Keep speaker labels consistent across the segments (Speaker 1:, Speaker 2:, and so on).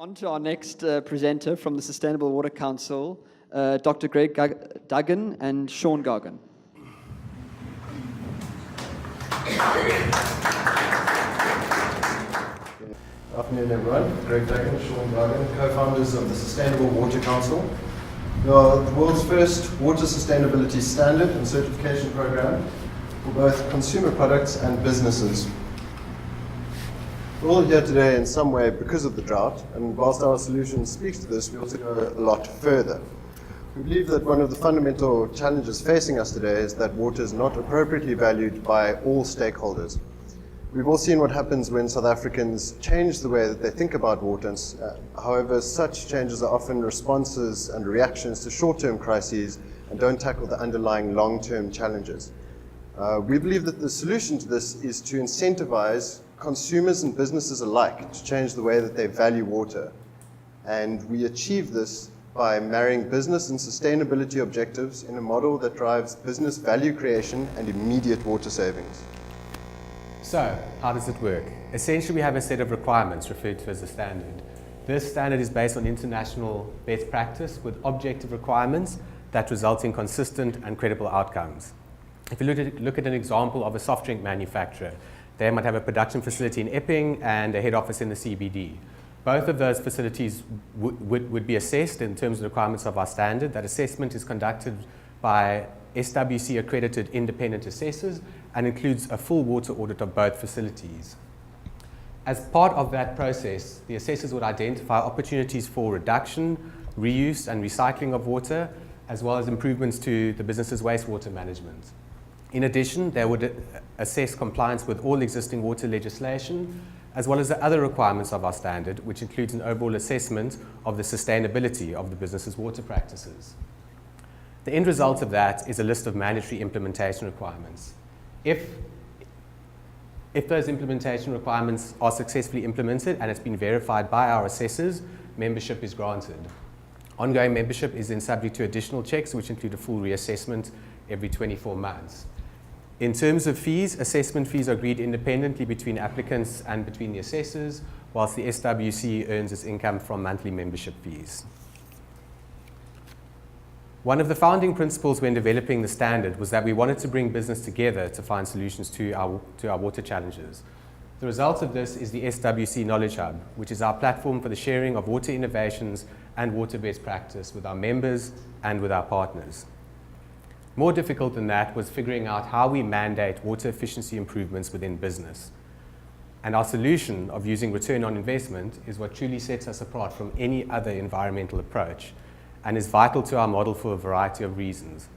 Speaker 1: On to our next presenter from the Sustainable Water Council, Dr. Greg Duggan and Sean Gargan.
Speaker 2: Good afternoon, everyone. Greg Duggan, Sean Gargan, co-founders of the Sustainable Water Council. We are the world's first water sustainability standard and certification program for both consumer products and businesses. We're all here today in some way because of the drought, and whilst our solution speaks to this, we also go a lot further. We believe that one of the fundamental challenges facing us today is that water is not appropriately valued by all stakeholders. We've all seen what happens when South Africans change the way that they think about water. However, such changes are often responses and reactions to short-term crises and don't tackle the underlying long-term challenges. We believe that the solution to this is to incentivize consumers and businesses alike to change the way that they value water. And we achieve this by marrying business and sustainability objectives in a model that drives business value creation and immediate water savings.
Speaker 3: So, how does it work? Essentially, we have a set of requirements referred to as a standard. This standard is based on international best practice with objective requirements that result in consistent and credible outcomes. If you look at an example of a soft drink manufacturer, they might have a production facility in Epping and a head office in the CBD. Both of those facilities would be assessed in terms of the requirements of our standard. That assessment is conducted by SWC accredited independent assessors and includes a full water audit of both facilities. As part of that process, the assessors would identify opportunities for reduction, reuse and recycling of water, as well as improvements to the business's wastewater management. In addition, they would assess compliance with all existing water legislation, as well as the other requirements of our standard, which includes an overall assessment of the sustainability of the business's water practices. The end result of that is a list of mandatory implementation requirements. If those implementation requirements are successfully implemented and it's been verified by our assessors, membership is granted. Ongoing membership is then subject to additional checks, which include a full reassessment every 24 months. In terms of fees, assessment fees are agreed independently between applicants and between the assessors, whilst the SWC earns its income from monthly membership fees. One of the founding principles when developing the standard was that we wanted to bring business together to find solutions to our water challenges. The result of this is the Swc Knowledge Hub, which is our platform for the sharing of water innovations and water best practice with our members and with our partners. More difficult than that was figuring out how we mandate water efficiency improvements within business. And our solution of using return on investment is what truly sets us apart from any other environmental approach and is vital to our model for a variety of reasons.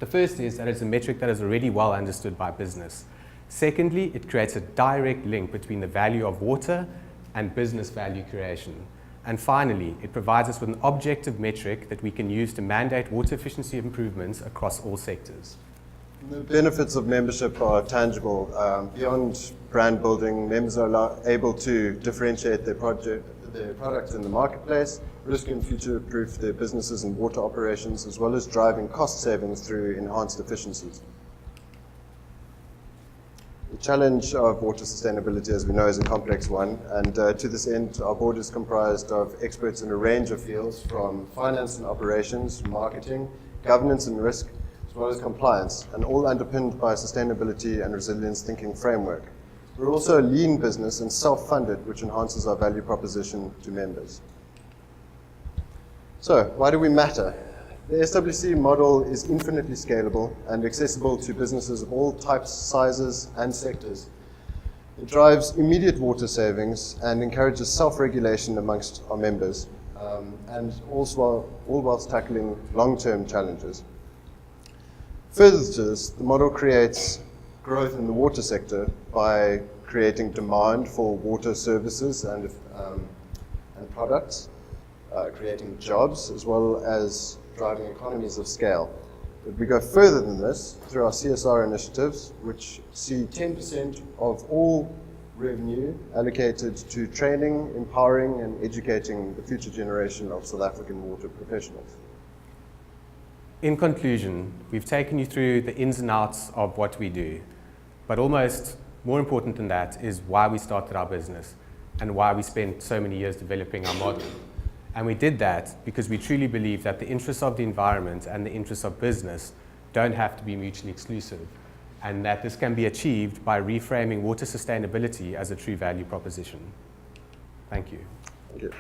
Speaker 3: The first is that it's a metric that is already well understood by business. Secondly, it creates a direct link between the value of water and business value creation. And finally, it provides us with an objective metric that we can use to mandate water efficiency improvements across all sectors.
Speaker 2: The benefits of membership are tangible. Beyond brand building, members are able to differentiate their products in the marketplace, risk and future-proof their businesses and water operations, as well as driving cost savings through enhanced efficiencies. The challenge of water sustainability, as we know, is a complex one, and to this end, our board is comprised of experts in a range of fields, from finance and operations, marketing, governance and risk, as well as compliance, and all underpinned by a sustainability and resilience thinking framework. We're also a lean business and self-funded, which enhances our value proposition to members. So, why do we matter? The SWC model is infinitely scalable and accessible to businesses of all types, sizes, and sectors. It drives immediate water savings and encourages self-regulation amongst our members, and also all whilst tackling long-term challenges. Further to this, the model creates growth in the water sector by creating demand for water services and products, creating jobs, as well as driving economies of scale. But we go further than this through our CSR initiatives, which see 10% of all revenue allocated to training, empowering, and educating the future generation of South African water professionals.
Speaker 3: In conclusion, we've taken you through the ins and outs of what we do, but almost more important than that is why we started our business. and why we spent so many years developing our model. And we did that because we truly believe that the interests of the environment and the interests of business don't have to be mutually exclusive, and that this can be achieved by reframing water sustainability as a true value proposition. Thank you.
Speaker 2: Thank you.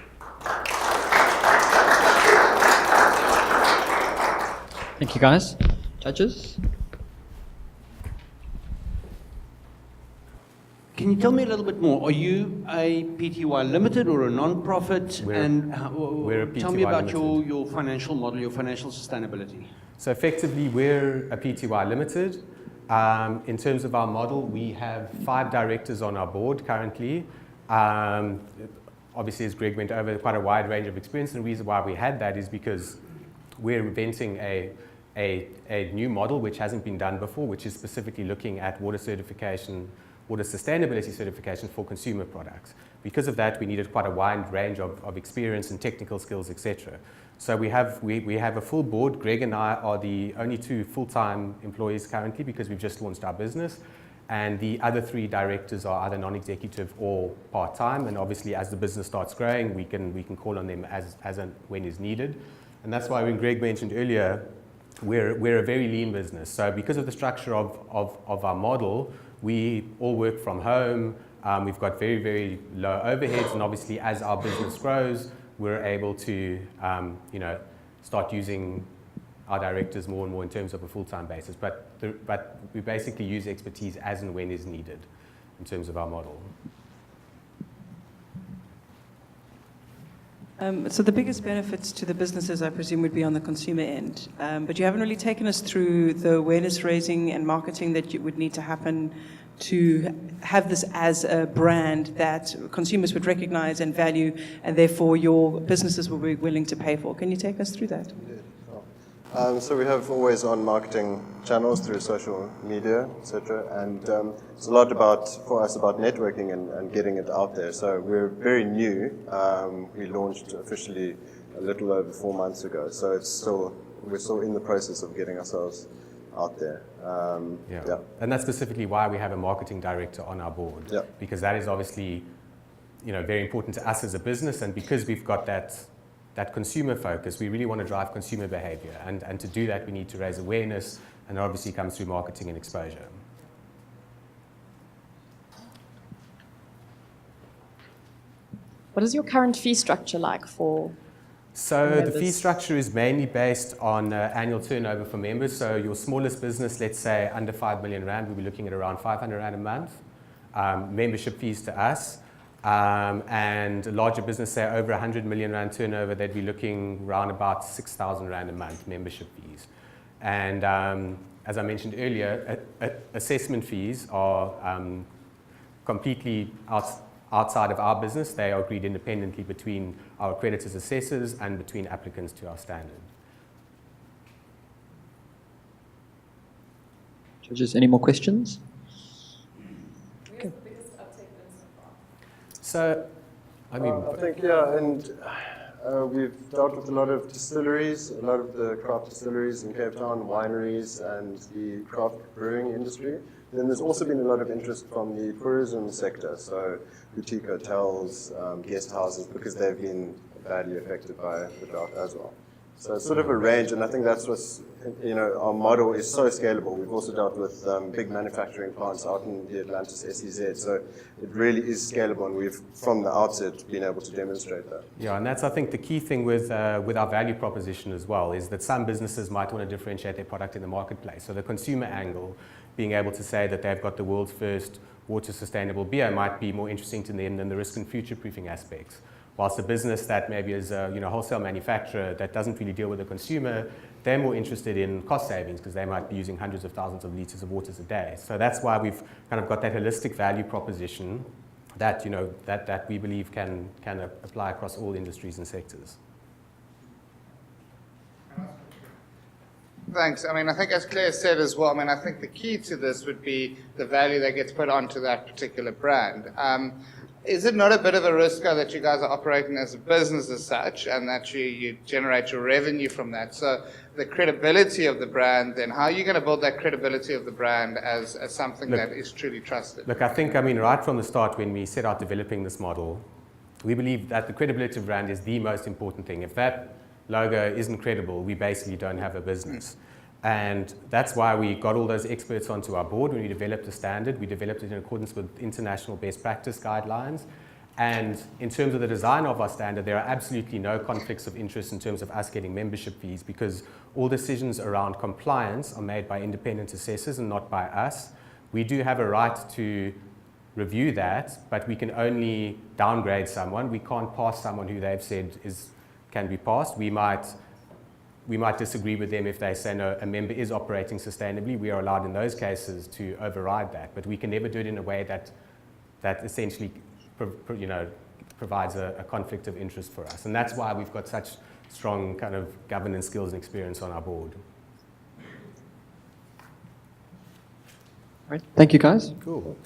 Speaker 4: Thank you, guys. Judges?
Speaker 5: Can you tell me a little bit more? Are you a PTY Limited or a non-profit?
Speaker 3: We're a
Speaker 5: tell me
Speaker 3: PTY
Speaker 5: about
Speaker 3: Limited.
Speaker 5: your financial model, your financial sustainability.
Speaker 3: So effectively, we're a PTY Limited. In terms of our model, we have 5 directors on our board currently. Obviously, as Greg went over, quite a wide range of experience. And the reason why we had that is because we're inventing a new model which hasn't been done before, which is specifically looking at water certification, water sustainability certification for consumer products. Because of that, we needed quite a wide range of experience and technical skills, etc. So we have a full board. Greg and I are the only 2 full-time employees currently because we've just launched our business. And the other 3 directors are either non-executive or part-time. And obviously, as the business starts growing, we can call on them as and when is needed. And that's why when Greg mentioned earlier, we're a very lean business. So because of the structure of our model, we all work from home. We've got very, very low overheads. And obviously, as our business grows, we're able to start using our directors more and more in terms of a full-time basis. But we basically use expertise as and when is needed in terms of our model.
Speaker 6: So the biggest benefits to the businesses, I presume, would be on the consumer end. But you haven't really taken us through the awareness raising and marketing that would need to happen to have this as a brand that consumers would recognize and value, and therefore your businesses will be willing to pay for. Can you take us through that?
Speaker 2: So we have always on marketing channels through social media, etc. And it's a lot for us about networking and getting it out there. So we're very new. We launched officially a little over 4 months ago. So we're still in the process of getting ourselves out there.
Speaker 3: Yeah. And that's specifically why we have a marketing director on our board.
Speaker 2: Yeah.
Speaker 3: Because that is obviously, very important to us as a business, and because we've got that consumer focus, we really want to drive consumer behavior. And to do that, we need to raise awareness, and it obviously comes through marketing and exposure.
Speaker 7: What is your current fee structure like for
Speaker 3: So
Speaker 7: members?
Speaker 3: the fee structure is mainly based on annual turnover for members. So your smallest business, let's say under 5 million rand, we'll be looking at around 500 rand a month. Membership fees to us. And a larger business, say over 100 million rand turnover, they'd be looking around about 6,000 rand a month membership fees. And as I mentioned earlier, assessment fees are completely outside of our business. They are agreed independently between our accreditors, assessors, and between applicants to our standard.
Speaker 4: Judges, any more questions?
Speaker 3: So, I mean,
Speaker 2: I think, yeah, and we've dealt with a lot of distilleries, a lot of the craft distilleries in Cape Town, wineries, and the craft brewing industry. Then there's also been a lot of interest from the tourism sector, so boutique hotels, guest houses, because they've been badly affected by the drought as well. So it's sort of a range, and I think that's what's, our model is so scalable. We've also dealt with big manufacturing plants out in the Atlantis SEZ, so it really is scalable, and we've, from the outset, been able to demonstrate that.
Speaker 3: yeah, and that's, I think, the key thing with our value proposition as well, is that some businesses might want to differentiate their product in the marketplace. So the consumer angle, being able to say that they've got the world's first water sustainable beer, might be more interesting to them than the risk and future-proofing aspects. Whilst a business that maybe is a wholesale manufacturer that doesn't really deal with the consumer, they're more interested in cost savings because they might be using hundreds of thousands of litres of water a day. So that's why we've kind of got that holistic value proposition that that we believe can apply across all industries and sectors.
Speaker 8: Thanks. I mean, I think as Claire said as well, I think the key to this would be the value that gets put onto that particular brand. Is it not a bit of a risk that you guys are operating as a business as such, and that you generate your revenue from that? So the credibility of the brand, then how are you going to build that credibility of the brand as something that is truly trusted?
Speaker 3: Look, I think, right from the start when we set out developing this model, we believe that the credibility of brand is the most important thing. If that logo isn't credible, we basically don't have a business. And that's why we got all those experts onto our board when we developed the standard. We developed it in accordance with international best practice guidelines. And in terms of the design of our standard, there are absolutely no conflicts of interest in terms of us getting membership fees, because all decisions around compliance are made by independent assessors and not by us. We do have a right to review that, but we can only downgrade someone. We can't pass someone who they've said can be passed. We might disagree with them if they say, no, a member is operating sustainably. We are allowed in those cases to override that, but we can never do it in a way that essentially provides a conflict of interest for us. And that's why we've got such strong kind of governance skills and experience on our board.
Speaker 1: All right. Thank you, guys.
Speaker 3: Cool.